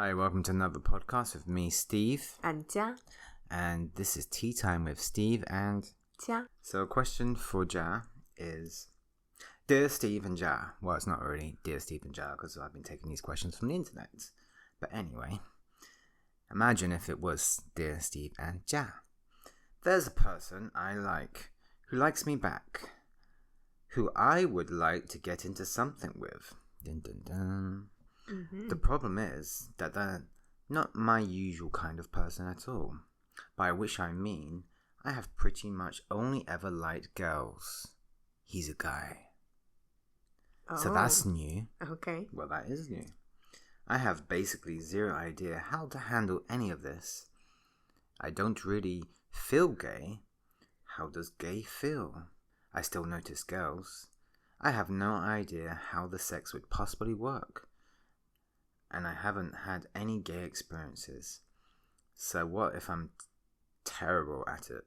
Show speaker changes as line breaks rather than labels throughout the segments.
Hi, welcome to another podcast with me, Steve.
And Jia.
And this is Tea Time with Steve and
Jia.
So a question for Jia is, Dear Steve and Jia. Well, it's not really Dear Steve and Jia because I've been taking these questions from the internet. But anyway, imagine if it was Dear Steve and Jia. There's a person I like who likes me back, who I would like to get into something with. Dun, dun, dun. The problem is that they're not my usual kind of person at all. By which I mean, I have pretty much only ever liked girls. He's a guy.
Oh.
So that's new.
Okay.
Well, that is new. I have basically zero idea how to handle any of this. I don't really feel gay. How does gay feel? I still notice girls. I have no idea how the sex would possibly work. And I haven't had any gay experiences. So what if I'm terrible at it? ?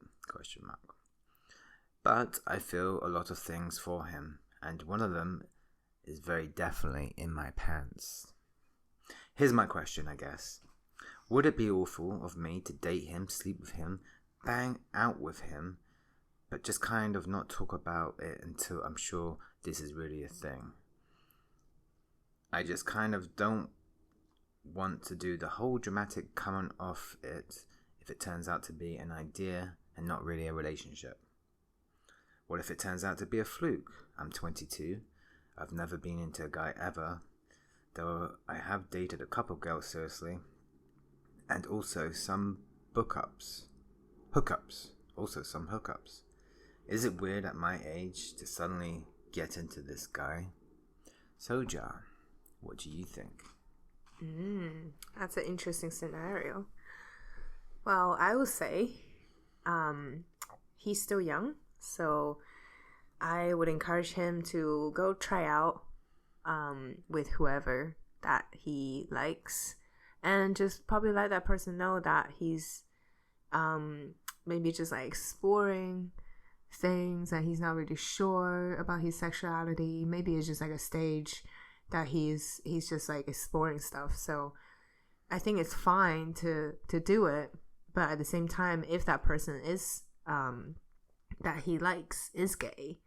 But I feel a lot of things for him, and one of them is very definitely in my pants. Here's my question, I guess. Would it be awful of me to date him, sleep with him, bang out with him, but just kind of not talk about it until I'm sure this is really a thing? I just kind of don't want to do the whole dramatic coming off it if it turns out to be an idea and not really a relationship. What if it turns out to be a fluke? I'm 22. I've never been into a guy ever, though I have dated a couple girls seriously, and also some hookups. Is it weird at my age to suddenly get into this guy? So, Jia, what do you think?
That's an interesting scenario. Well, I would say he's still young, so I would encourage him to go try out with whoever that he likes, and just probably let that person know that he's maybe just like exploring things, that he's not really sure about his sexuality. Maybe it's just like a stage that he's just like exploring stuff. So I think it's fine to do it, but at the same time, if that person is that he likes is gay,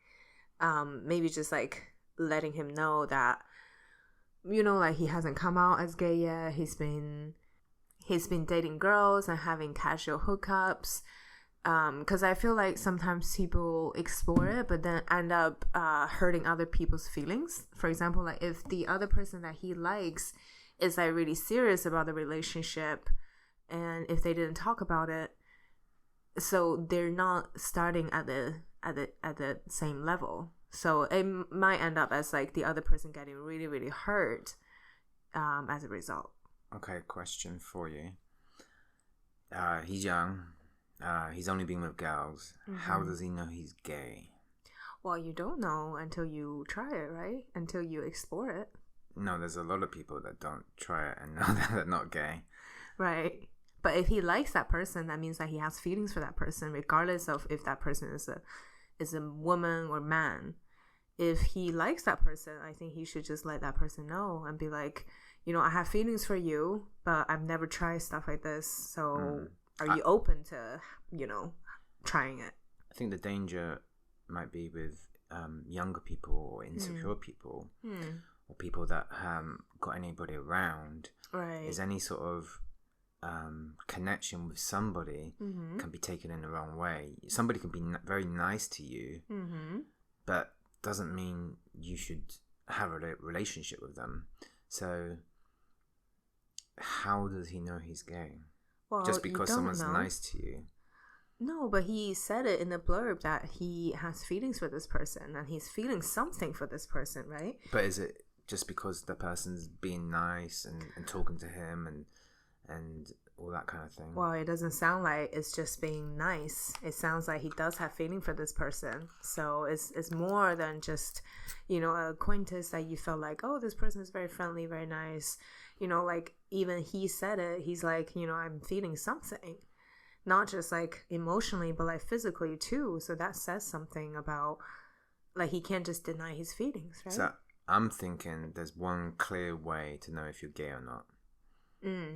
maybe just like letting him know that, you know, like he hasn't come out as gay yet. He's been dating girls and having casual hookups. Because I feel like sometimes people explore it, but then end up hurting other people's feelings. For example, like if the other person that he likes is like really serious about the relationship, and if they didn't talk about it, so they're not starting at the same level. So it might end up as like the other person getting really, really hurt as a result.
Okay, question for you. He's young. He's only been with girls. How does he know he's gay?
Well, you don't know until you try it, right? Until you explore it.
No, there's a lot of people that don't try it and know that they're not gay.
Right. But if he likes that person, that means that he has feelings for that person, regardless of if that person is a woman or man. If he likes that person, I think he should just let that person know and be like, you know, I have feelings for you, but I've never tried stuff like this, so... Are you open to, you know, trying it?
I think the danger might be with younger people or insecure people or people that haven't got anybody around.
Right.
Is any sort of connection with somebody can be taken in the wrong way. Somebody can be very nice to you, but doesn't mean you should have a relationship with them. So how does he know he's gay?
Well,
just because someone's
know.
Nice to you?
No, but he said it in the blurb that he has feelings for this person and he's feeling something for this person, right?
But is it just because the person's being nice and talking to him and all that kind of thing?
Well, it doesn't sound like it's just being nice. It sounds like he does have feeling for this person. So it's more than just, you know, an acquaintance that you felt like, oh, this person is very friendly, very nice. You know, like even he said it. He's like, you know, I'm feeling something. Not just like emotionally, but like physically too. So that says something about, like, he can't just deny his feelings, right?
So I'm thinking there's one clear way to know if you're gay or not.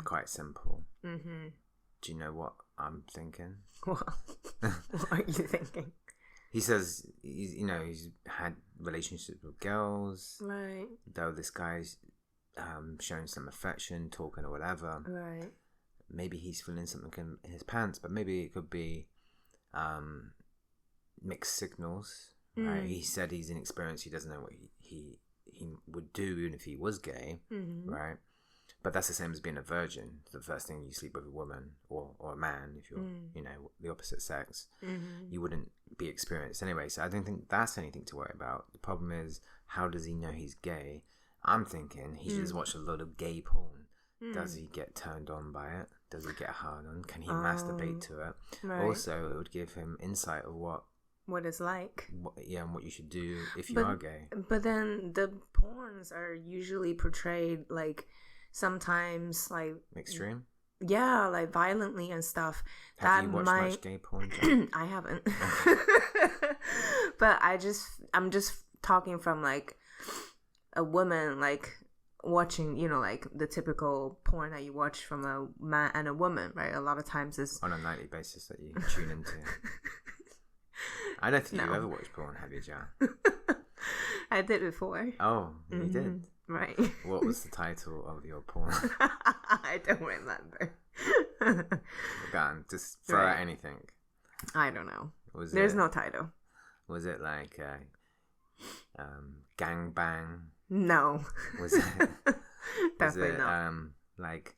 quite simple.
Mm-hmm.
Do you know what I'm thinking?
What are you thinking?
He says he's had relationships with girls.
Right.
Though this guy's showing some affection, talking or whatever.
Right.
Maybe he's feeling something in his pants, but maybe it could be mixed signals. Right? He said he's inexperienced. He doesn't know what he would do even if he was gay.
Mm-hmm.
Right? But that's the same as being a virgin. The first thing you sleep with a woman or a man, if you're the opposite sex, you wouldn't be experienced anyway. So I don't think that's anything to worry about. The problem is, how does he know he's gay? I'm thinking he just watched a lot of gay porn. Does he get turned on by it? Does he get hard on? Can he masturbate to it?
Right.
Also, it would give him insight of what
it's like.
And what you should do if you are gay.
But then the porns are usually portrayed like sometimes like
extreme.
Yeah, like violently and stuff.
Have you watched much gay porn?
I haven't. But I'm just talking from like a woman like watching, like the typical porn that you watch from a man and a woman, right? A lot of times it's
on a nightly basis that you tune into. I don't think you ever watched porn, have you, Jia?
I did before.
Oh, you did?
Right.
What was the title of your porn?
I don't remember.
Go on, just throw out anything.
I don't know.
There's
no title.
Was it like gang bang?
No.
Was it
Definitely not.
Like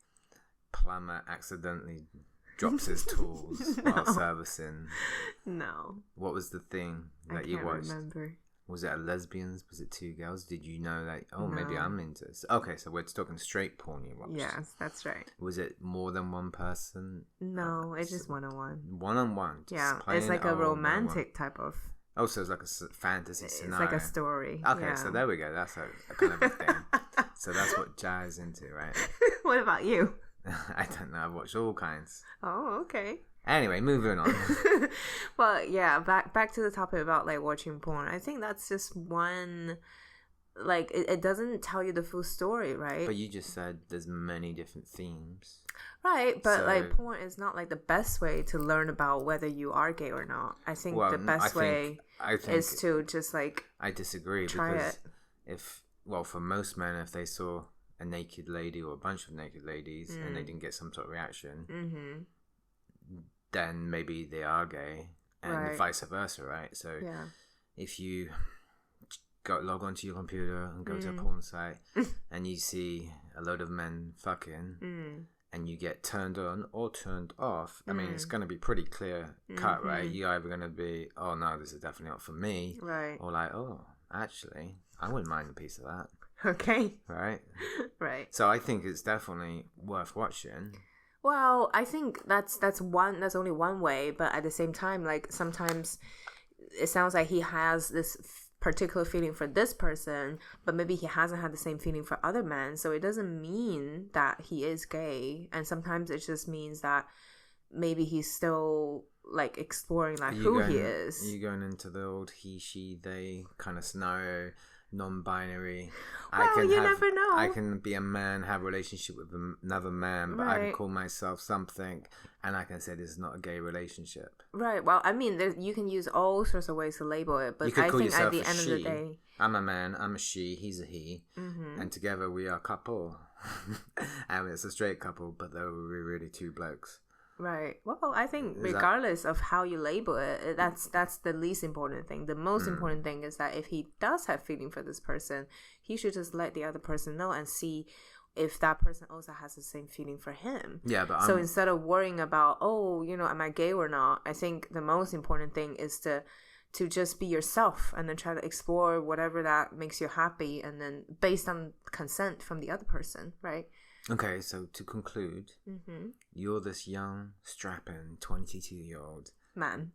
plumber accidentally drops his tools while servicing?
No.
What was the thing that you watched?
I can't remember.
Was it a lesbians? Was it two girls? Did you know that? Oh, no. Maybe I'm into this. Okay, so we're talking straight porn you watched.
Yes, that's right.
Was it more than one person?
No, it's just one-on-one.
One-on-one.
Yeah, it's like a romantic type of.
Oh, so it's like a fantasy scenario.
It's like a story.
Okay, so there we go. That's a kind of a thing. So that's what Jia is into, right?
What about you?
I don't know. I've watched all kinds.
Oh, okay.
Anyway, moving on.
Well, yeah, back to the topic about like watching porn. I think that's just one, like it doesn't tell you the full story, right?
But you just said there's many different themes.
Right, but like porn is not like the best way to learn about whether you are gay or not. I think the best way is to just like
I disagree because for most men, if they saw a naked lady or a bunch of naked ladies and they didn't get some sort of reaction, then maybe they are gay, and vice versa, right? So if you log onto your computer and go to a porn site and you see a load of men fucking and you get turned on or turned off, I mean, it's going to be pretty clear cut, right? You're either going to be, oh no, this is definitely not for me,
right?
Or like, oh, actually, I wouldn't mind a piece of that.
Okay.
Right?
Right.
So I think it's definitely worth watching.
Well, I think that's only one way, but at the same time, like sometimes it sounds like he has this particular feeling for this person, but maybe he hasn't had the same feeling for other men, so it doesn't mean that he is gay, and sometimes it just means that maybe he's still like exploring like who he is.
Are you going into the old he, she, they kind of scenario? Non-binary.
Well, you never know.
I can be a man, have a relationship with another man, but I can call myself something, and I can say this is not a gay relationship.
Right. Well, I mean, you can use all sorts of ways to label it, but I think at the end of the day,
I'm a man, I'm a she, he's a he, and together we are a couple. And it's a straight couple, but though we're really two blokes.
Right. Well, I think regardless of how you label it, that's the least important thing. The most important thing is that if he does have feeling for this person, he should just let the other person know and see if that person also has the same feeling for him.
Yeah, but
so instead of worrying about, am I gay or not, I think the most important thing is to just be yourself and then try to explore whatever that makes you happy, and then based on consent from the other person, right?
Okay, so to conclude, you're this young, strapping 22-year-old man.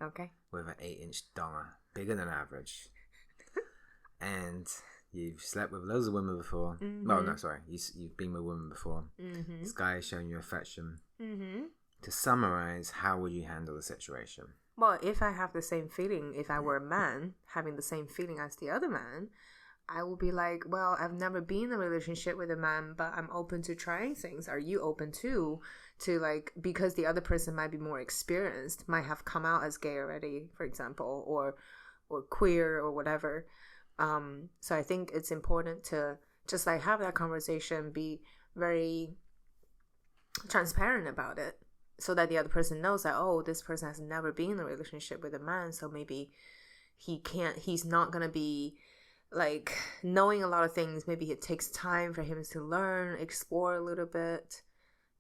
Okay.
With an 8-inch donger, bigger than average. And you've slept with loads of women before. Oh, no, sorry. You've been with women before. This guy is showing you affection. To summarize, how would you handle the situation?
Well, if I have the same feeling, if I were a man, having the same feeling as the other man, I will be like, well, I've never been in a relationship with a man, but I'm open to trying things. Are you open to like, because the other person might be more experienced, might have come out as gay already, for example, or queer or whatever. So I think it's important to just like have that conversation, be very transparent about it, so that the other person knows that, oh, this person has never been in a relationship with a man, so maybe he's not gonna be like knowing a lot of things. Maybe it takes time for him to learn, explore a little bit,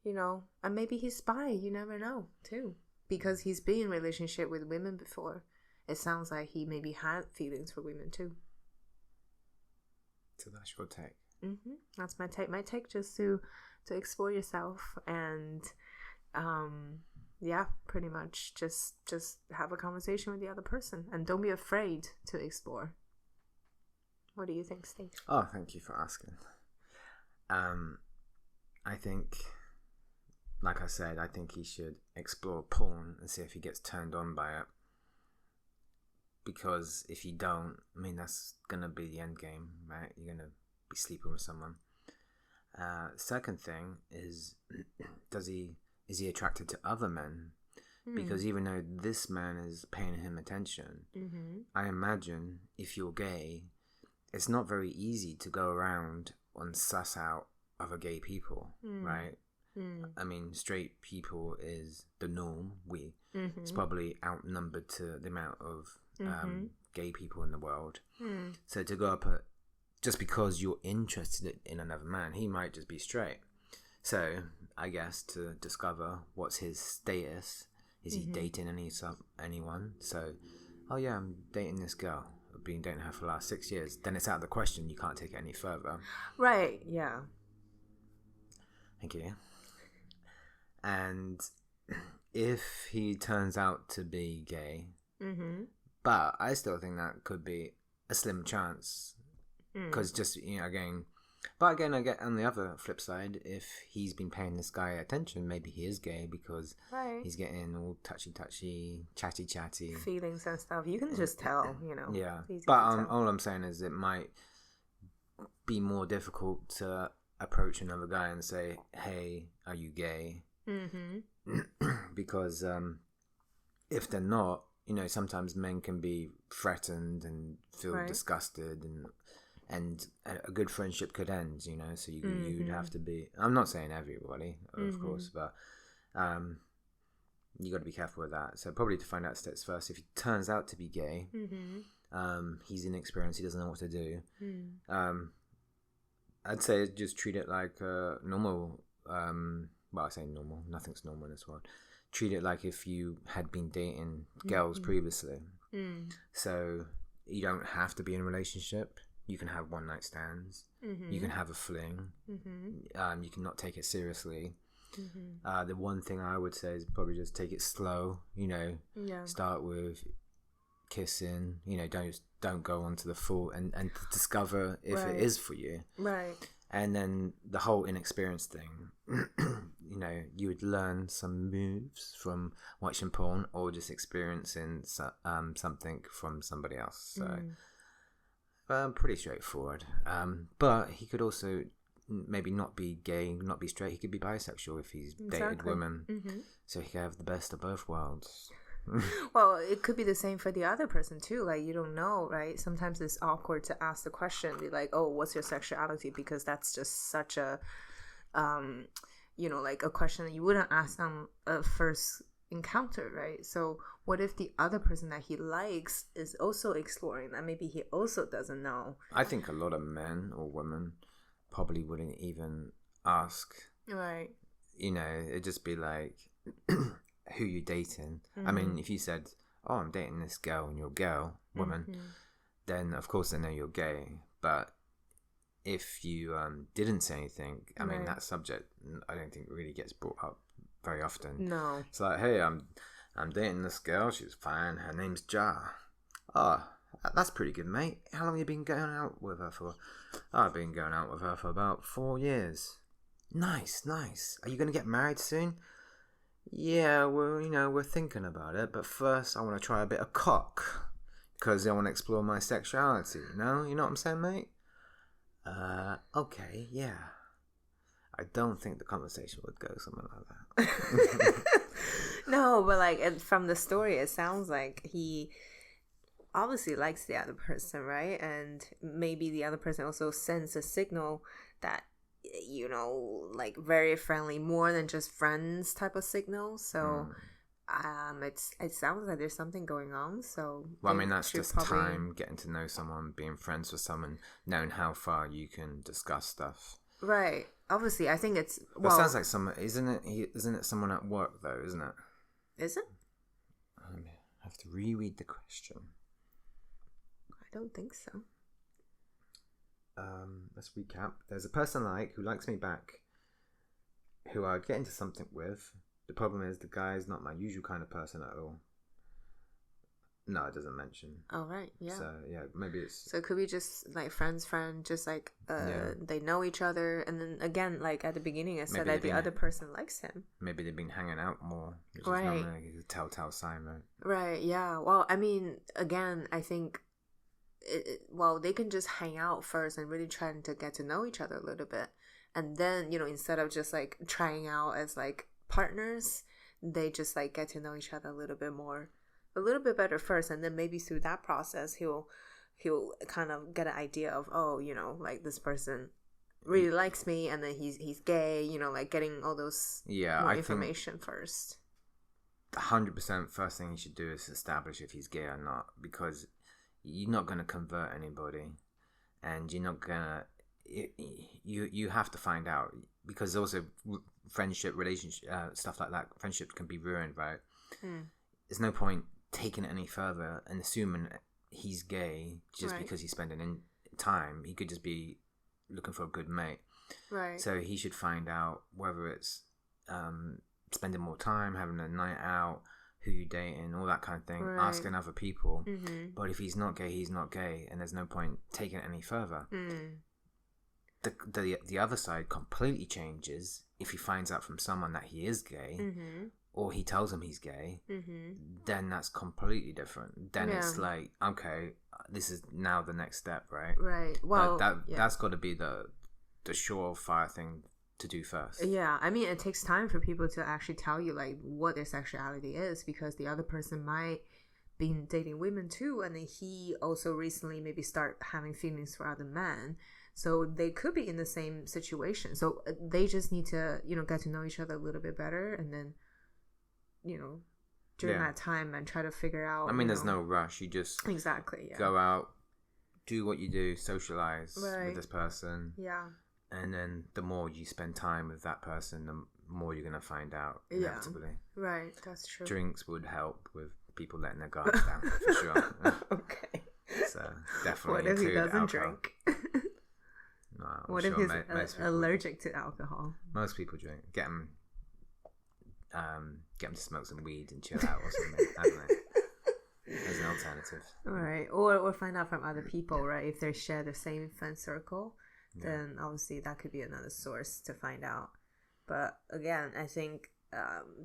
and maybe he's bi, you never know too, because he's been in a relationship with women before. It sounds like he maybe had feelings for women too.
So that's your take.
That's my take. My take, just to explore yourself and pretty much just have a conversation with the other person, and don't be afraid to explore. What do you think, Steve?
Oh, thank you for asking. I think, like I said, I think he should explore porn and see if he gets turned on by it. Because if you don't, I mean, that's gonna be the end game, right? You're gonna be sleeping with someone. Second thing is, is he attracted to other men? Because even though this man is paying him attention, I imagine if you're gay, it's not very easy to go around and suss out other gay people, right? I mean, straight people is the norm. It's probably outnumbered to the amount of gay people in the world. So to go up just because you're interested in another man, he might just be straight. So I guess to discover what's his status, is he dating anyone? So, oh yeah, I'm dating this girl. I've been dating her for the last 6 years. Then it's out of the question. You can't take it any further.
Right. Yeah.
Thank you. And if he turns out to be gay, but I still think that could be a slim chance, because just again, but again, I get on the other flip side, if he's been paying this guy attention, maybe he is gay because he's getting all touchy, chatty
feelings and stuff. You can just tell,
Yeah, but all I'm saying is it might be more difficult to approach another guy and say, "Hey, are you gay?" Because if they're not, sometimes men can be threatened and feel disgusted, and a good friendship could end, so you'd have to be, I'm not saying everybody, of course, but you got to be careful with that. So probably to find out steps first. If he turns out to be gay, he's inexperienced, he doesn't know what to do, I'd say just treat it like normal. Well, I say normal, nothing's normal in this world. Treat it like if you had been dating girls previously. So you don't have to be in a relationship. You can have one night stands. You can have a fling. You can not take it seriously. The one thing I would say is probably just take it slow. Start with kissing. Don't go on to the full and discover if it is for you.
Right.
And then the whole inexperienced thing. You would learn some moves from watching porn or just experiencing something from somebody else. So pretty straightforward. But he could also maybe not be gay, not be straight. He could be bisexual if he's dated women. So he could have the best of both worlds.
Well, it could be the same for the other person too. Like, you don't know, right? Sometimes it's awkward to ask the question, be like, "Oh, what's your sexuality?" Because that's just such a like a question that you wouldn't ask on a first encounter, right? So what if the other person that he likes is also exploring that? Maybe he also doesn't know.
I think a lot of men or women probably wouldn't even ask.
Right.
It'd just be like, who you dating? I mean, if you said, "Oh, I'm dating this girl," and you're a woman, then of course they know you're gay. But if you didn't say anything, I mean, that subject I don't think really gets brought up very often.
No.
It's like, "Hey, I'm dating this girl. She's fine. Her name's Jia." "Oh, that's pretty good, mate. How long have you been going out with her for?" "Oh, I've been going out with her for about 4 years." Nice. Are you going to get married soon?" "Yeah, well, we're thinking about it, but first I want to try a bit of cock because I want to explore my sexuality. You know what I'm saying, mate?" Okay, yeah. I don't think the conversation would go something like that.
No, but like from the story, it sounds like he obviously likes the other person, right? And maybe the other person also sends a signal that, you know, like very friendly, more than just friends type of signal. So it sounds like there's something going on. So
well, I mean, that's just time, getting to know someone, being friends with someone, knowing how far you can discuss stuff.
Right. Obviously, I think it's
Well, it sounds like someone, isn't it? Isn't it someone at work though? Isn't it?
Is it?
I have to reread the question.
I don't think so.
Let's recap. There's a person who likes me back, who I'd get into something with. The problem is the guy's not my usual kind of person at all. No, it doesn't mention.
Oh, right. Yeah.
So, yeah, maybe it's...
So, could we just, like, friend, just, like, they know each other, and then, again, like, at the beginning, I said that the other person likes him.
Maybe they've been hanging out more, which is
right.
normally a telltale sign, right?
Right, yeah. Well, I mean, again, I think, they can just hang out first and really trying to get to know each other a little bit. And then, you know, instead of just, like, trying out as, like, partners, they just, like, get to know each other a little bit more. A little bit better first, and then maybe through that process he'll kind of get an idea of, oh, you know, like this person really likes me, and then he's gay, you know, like getting all those more information first.
100% first thing you should do is establish if he's gay or not, because you're not going to convert anybody, and you're not gonna you have to find out, because also friendship, relationship, stuff like that, friendships can be ruined, right? There's no point taking it any further and assuming he's gay just because he's spending time. He could just be looking for a good mate.
Right.
So he should find out whether it's spending more time, having a night out, who you dating, all that kind of thing, asking other people. Mm-hmm. But if he's not gay, he's not gay, and there's no point taking it any further. The other side completely changes if he finds out from someone that he is gay. Or he tells him he's gay, then that's completely different. Then it's like, okay, this is now the next step, right?
Right. Well,
that's got to be the surefire thing to do first.
Yeah, I mean, it takes time for people to actually tell you like what their sexuality is, because the other person might be dating women too, and then he also recently maybe start having feelings for other men. So they could be in the same situation. So they just need to, you know, get to know each other a little bit better, and then, you know, during that time and try to figure out.
I mean, there's no rush. You just go out, do what you do, socialize with this person.
Yeah.
And then the more you spend time with that person, the more you're going to find out inevitably.
Right, that's true.
Drinks would help with people letting their guards down, for sure.
Okay.
So definitely
what if he doesn't
alcohol.
Drink?
No,
what if he's allergic to alcohol?
Most people drink. Get them to smoke some weed and chill out or something. I don't know. There's an alternative.
All right, or find out from other people, right? If they share the same friend circle, then obviously that could be another source to find out. But again, I think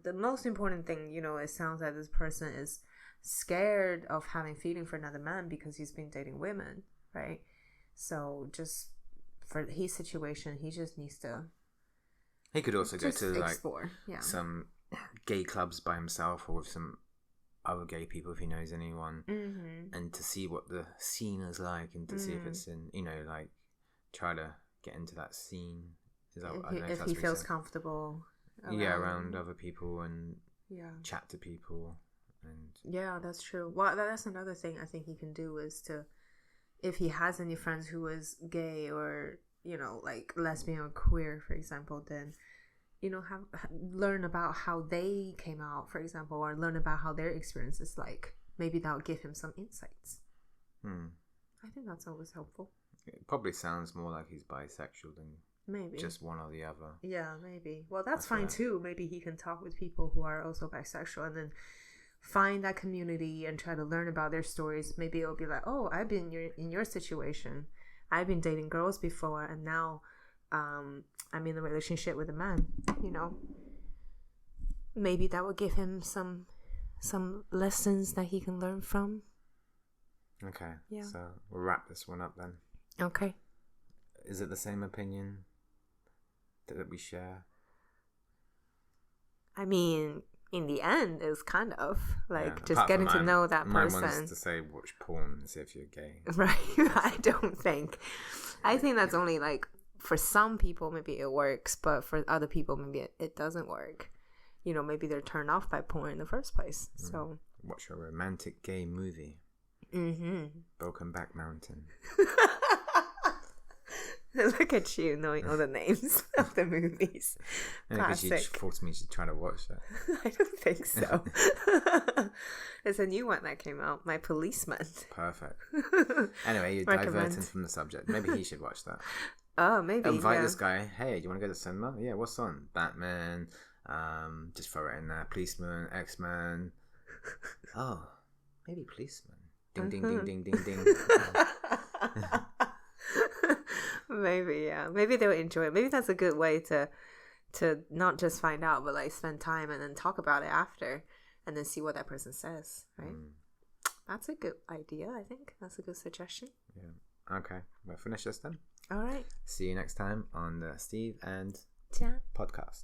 the most important thing, you know, it sounds like this person is scared of having feeling for another man because he's been dating women, right? So just for his situation, he just needs to.
He could also go to
explore,
some gay clubs by himself or with some other gay people if he knows anyone, and to see what the scene is like, and to see if it's in, you know, like try to get into that scene. Is that,
if he feels comfortable
around other people and chat to people. And
that's true. Well, that's another thing I think he can do is to, if he has any friends who is gay or, you know, like lesbian or queer, for example, then, you know, learn about how they came out, for example, or learn about how their experience is like. Maybe that will give him some insights. I think that's always helpful.
It probably sounds more like he's bisexual than
maybe
just one or the other.
Yeah, maybe. Well, that's fine too. Maybe he can talk with people who are also bisexual and then find that community and try to learn about their stories. Maybe it'll be like, oh, I've been in your situation. I've been dating girls before, and now I'm in a relationship with a man, you know. Maybe that will give him some lessons that he can learn from.
Okay. Yeah. So we'll wrap this one up then.
Okay.
is it the same opinion that we share?
I mean, in the end, it's kind of like just
apart
getting
from
to know that
mine
person.
was to say watch porn and see if you're gay.
Right. I don't think. I think that's only like for some people maybe it works, but for other people maybe it doesn't work. You know, maybe they're turned off by porn in the first place. So
watch a romantic gay movie. Broken Back Mountain.
Look at you knowing all the names of the movies.
Because you forced me to try to watch that.
I don't think so. There's a new one that came out, My Policeman.
Perfect. Anyway, you're diverting from the subject. Maybe he should watch that.
Oh, maybe.
Invite this guy. Hey, do you want to go to the cinema? Yeah, what's on? Batman. Just throw it in there. Policeman, X-Man. Oh, maybe Policeman. Ding, ding, ding, ding, ding, ding. Oh.
Maybe, yeah. Maybe they'll enjoy it. Maybe that's a good way to not just find out, but like spend time and then talk about it after and then see what that person says, right? That's a good idea, I think. That's a good suggestion.
Yeah. Okay. We'll finish this then.
All right.
See you next time on the Steve and
Jia
Podcast.